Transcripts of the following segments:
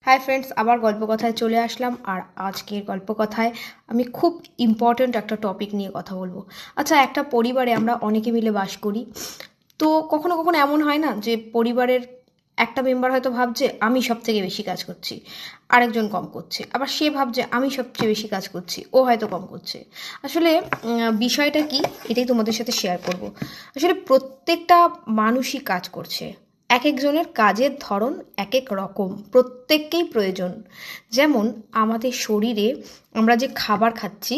Hi friends, আবার গল্প কথায় চলে আসলাম। আর আজকের গল্প কথায় আমি খুব ইম্পর্ট্যান্ট একটা টপিক নিয়ে কথা বলবো। আচ্ছা, একটা পরিবারে আমরা অনেকে মিলে বাস করি। তো কখনো কখনো এমন হয় না যে পরিবারের একটা মেম্বার হয়তো ভাবছে আমি সব থেকে বেশি কাজ করছি, আরেকজন কম করছে। আবার সে ভাবছে আমি সবচেয়ে বেশি কাজ করছি, ও হয়তো কম করছে। আসলে বিষয়টা কি, এটাই তোমাদের সাথে শেয়ার করব। আসলে প্রত্যেকটা মানুষই কাজ করছে, এক একজনের কাজের ধরন এক এক রকম, প্রত্যেককেই প্রয়োজন। যেমন আমাদের শরীরে আমরা যে খাবার খাচ্ছি,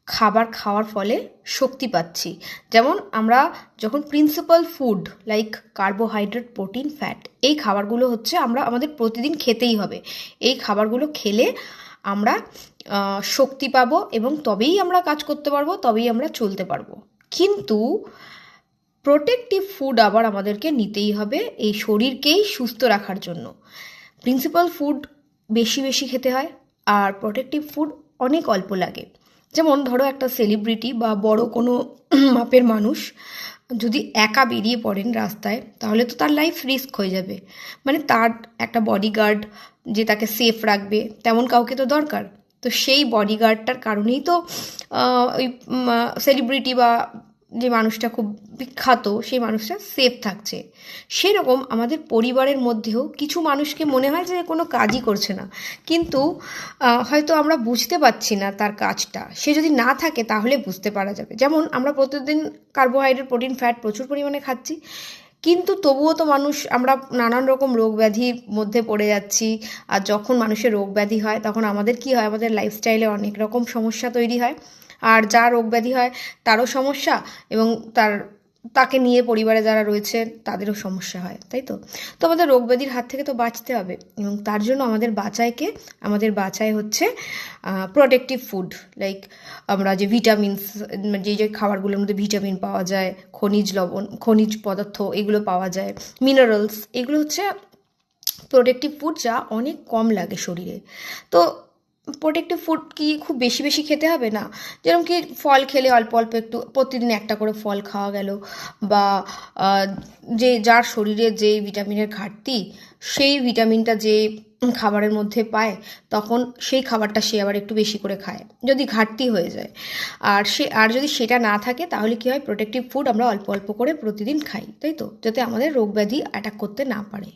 খাবার খাওয়ার ফলে শক্তি পাচ্ছি। যেমন আমরা যখন principal food like carbohydrate, protein, fat, এই খাবারগুলো হচ্ছে আমরা আমাদের প্রতিদিন খেতেই হবে। এই খাবারগুলো খেলে আমরা শক্তি পাবো এবং তবেই আমরা কাজ করতে পারবো, তবেই আমরা চলতে পারবো। কিন্তু প্রোটেক্টিভ ফুড আবার আমাদেরকে নিতেই হবে এই শরীরকেই সুস্থ রাখার জন্য। প্রিন্সিপাল ফুড বেশি বেশি খেতে হয়, আর প্রোটেক্টিভ ফুড অনেক অল্প লাগে। যেমন ধরো একটা সেলিব্রিটি বা বড় কোনো মাপের মানুষ যদি একা বেরিয়ে পড়েন রাস্তায়, তাহলে তো তার লাইফ রিস্ক হয়ে যাবে। মানে তার একটা বডিগার্ড যে তাকে সেফ রাখবে, তেমন কাউকে তো দরকার। তো সেই বডিগার্ডটার কারণেই তো ওই সেলিব্রিটি বা যে মানুষটা খুব বিখ্যাত সেই মানুষটা সেফ থাকছে। সেরকম আমাদের পরিবারের মধ্যেও কিছু মানুষকে মনে হয় যে কোনো কাজই করছে না, কিন্তু হয়তো আমরা বুঝতে পারছি না তার কাজটা। সে যদি না থাকে তাহলে বুঝতে পারা যাবে। যেমন আমরা প্রতিদিন কার্বোহাইড্রেট, প্রোটিন, ফ্যাট প্রচুর পরিমাণে খাচ্ছি, কিন্তু তবুও তো মানুষ, আমরা নানান রকম রোগ ব্যাধির মধ্যে পড়ে যাচ্ছি। আর যখন মানুষের রোগ ব্যাধি হয় তখন আমাদের কি হয়, আমাদের লাইফস্টাইলে অনেক রকম সমস্যা তৈরি হয়। আর যার রোগ ব্যাধি হয় তারও সমস্যা, এবং তাকে নিয়ে পরিবারে যারা রয়েছে তাদেরও সমস্যা হয়, তাই তো? তো আমাদের রোগ ব্যাধির হাত থেকে তো বাঁচতে হবে, এবং তার জন্য আমাদের বাঁচায় হচ্ছে প্রোটেক্টিভ ফুড। লাইক আমরা যে ভিটামিনস, যে খাবারগুলোর মধ্যে ভিটামিন পাওয়া যায়, খনিজ পদার্থ এগুলো পাওয়া যায়, মিনারেলস, এগুলো হচ্ছে প্রোটেক্টিভ ফুড, যা অনেক কম লাগে শরীরে। তো প্রোটেক্টিভ ফুড কি খুব বেশি বেশি খেতে হবে না? যেরকম কি ফল খেলে অল্প অল্প একটু প্রতিদিন একটা করে ফল খাওয়া গেল, বা যে যার শরীরে যে ভিটামিনের ঘাটতি, সেই ভিটামিনটা যে খাবারের মধ্যে পায়, তখন সেই খাবারটা সে আবার একটু বেশি করে খায় যদি ঘাটতি হয়ে যায়। আর যদি সেটা না থাকে তাহলে কি হয়, প্রোটেক্টিভ ফুড আমরা অল্প অল্প করে প্রতিদিন খাই, তাই তো, যাতে আমাদের রোগ ব্যাধি অ্যাটাক করতে না পারে।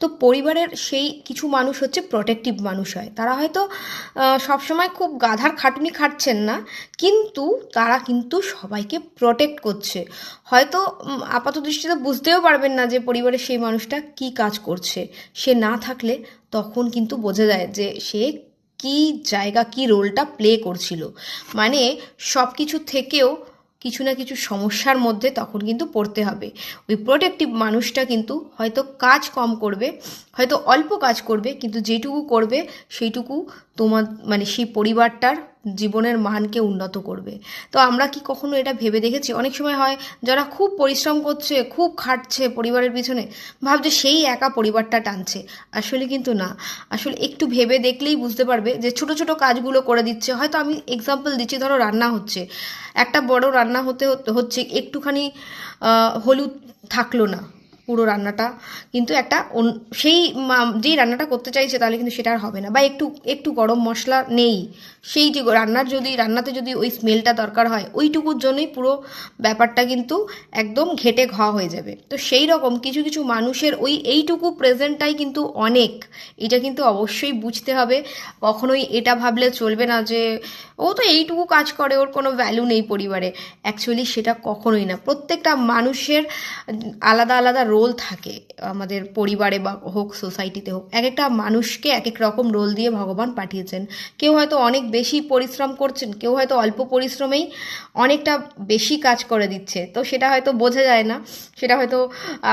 তো পরিবারের সেই কিছু মানুষ হচ্ছে প্রোটেক্টিভ মানুষ হয়। তারা হয়তো সবসময় খুব গাধার খাটুনি খাটছেন না, কিন্তু তারা কিন্তু সবাইকে প্রোটেক্ট করছে। হয়তো আপাত দৃষ্টিতে বুঝতেও পারবেন না যে পরিবারের সেই মানুষটা কি কাজ করছে। সে না থাকলে তখন কিন্তু বোঝা যায় যে সে কি জায়গা, কি রোলটা প্লে করছিল। মানে সব কিছু থেকেও কিছু না কিছু সমস্যার মধ্যে তখন কিন্তু পড়তে হবে। ওই প্রোটেক্টিভ মানুষটা কিন্তু হয়তো কাজ কম করবে, হয়তো অল্প কাজ করবে, কিন্তু যেটুকু করবে সেইটুকু তোমার মানে সেই পরিবারটার জীবনের মানকে উন্নত করবে। তো আমরা কি কখনো এটা ভেবে দেখেছি? অনেক সময় হয় যারা খুব পরিশ্রম করছে, খুব খাটছে পরিবারের পিছনে, ভাবছে সেই একা পরিবারটা টানছে। আসলে কিন্তু না। আসলে একটু ভেবে দেখলেই বুঝতে পারবে যে ছোট ছোট কাজগুলো করে দিচ্ছে। হয়তো আমি এক্সাম্পল দিচ্ছি, ধরো রান্না হচ্ছে, একটা বড় রান্না হচ্ছে, একটুখানি হলুদ থাকলো না পুরো রান্নাটা, কিন্তু একটা সেই যেই রান্নাটা করতে চাইছে তাহলে কিন্তু সেটা আর হবে না। বা একটু একটু গরম মশলা নেই, সেই যে রান্নাতে যদি ওই স্মেলটা দরকার হয়, ওইটুকুর জন্যই পুরো ব্যাপারটা কিন্তু একদম ঘেটে ঘ হয়ে যাবে। তো সেই রকম কিছু কিছু মানুষের ওই এইটুকু প্রেজেন্টটাই কিন্তু অনেক। এটা কিন্তু অবশ্যই বুঝতে হবে। কখনোই এটা ভাবলে চলবে না যে ও তো এইটুকু কাজ করে, ওর কোনো ভ্যালু নেই পরিবারে। অ্যাকচুয়ালি সেটা কখনোই না। প্রত্যেকটা মানুষের আলাদা আলাদা রোল থাকে আমাদের পরিবারে বা হোক সোসাইটিতে হোক। এক একটা মানুষকে এক এক রকম রোল দিয়ে ভগবান পাঠিয়েছেন। কেউ হয়তো অনেক বেশি পরিশ্রম করছেন, কেউ হয়তো অল্প পরিশ্রমেই অনেকটা বেশি কাজ করে দিচ্ছে। তো সেটা হয়তো বোঝা যায় না, সেটা হয়তো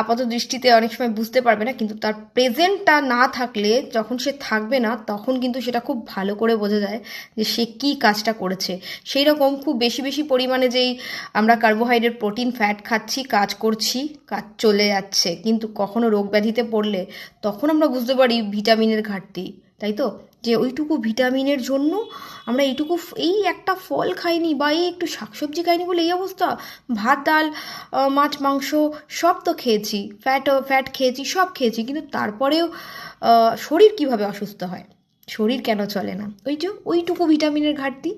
আপাত দৃষ্টিতে অনেক সময় বুঝতে পারবে না, কিন্তু তার প্রেজেন্টটা না থাকলে, যখন সে থাকবে না তখন কিন্তু সেটা খুব ভালো করে বোঝা যায় যে সে কী কাজটা করেছে। সেই রকম খুব বেশি বেশি পরিমাণে যেই আমরা কার্বোহাইড্রেট, প্রোটিন, ফ্যাট খাচ্ছি, কাজ করছি, কাজ চলে যাচ্ছে, কিন্তু কখনো রোগ ব্যাধিতে পড়লে তখন আমরা বুঝতে পারি ভিটামিনের ঘাটতি। তাই তো? যে ওইটুকু ভিটামিনের জন্য আমরা এইটুকু এই একটা ফল খাইনি বা এই একটু শাকসবজি খাইনি বলে এই অবস্থা। ভাত ডাল মাছ মাংস সব তো খেয়েছি, ফ্যাট খেয়েছি, সব খেয়েছি, কিন্তু তারপরেও শরীর কিভাবে অসুস্থ হয়, শরীর কেন চলে না? ওই যে ওইটুকু ভিটামিনের ঘাটতি,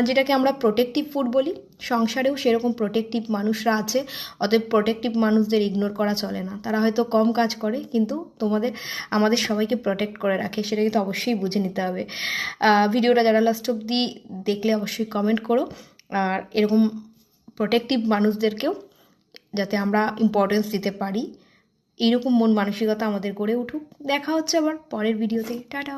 যেটাকে আমরা প্রোটেক্টিভ ফুড বলি। সংসারেও সেরকম প্রোটেক্টিভ মানুষরা আছে, অতএব প্রোটেক্টিভ মানুষদের ইগনোর করা চলে না। তারা হয়তো কম কাজ করে কিন্তু আমাদের সবাইকে প্রোটেক্ট করে রাখে, সেটা কিন্তু অবশ্যই বুঝে নিতে হবে। ভিডিওটা যারা লাস্ট অবধি দেখলে অবশ্যই কমেন্ট করো, আর এরকম প্রোটেক্টিভ মানুষদেরকেও যাতে আমরা ইম্পর্টেন্স দিতে পারি, এইরকম মন মানসিকতা আমাদের গড়ে উঠুক। দেখা হচ্ছে আবার পরের ভিডিওতে। টাটা।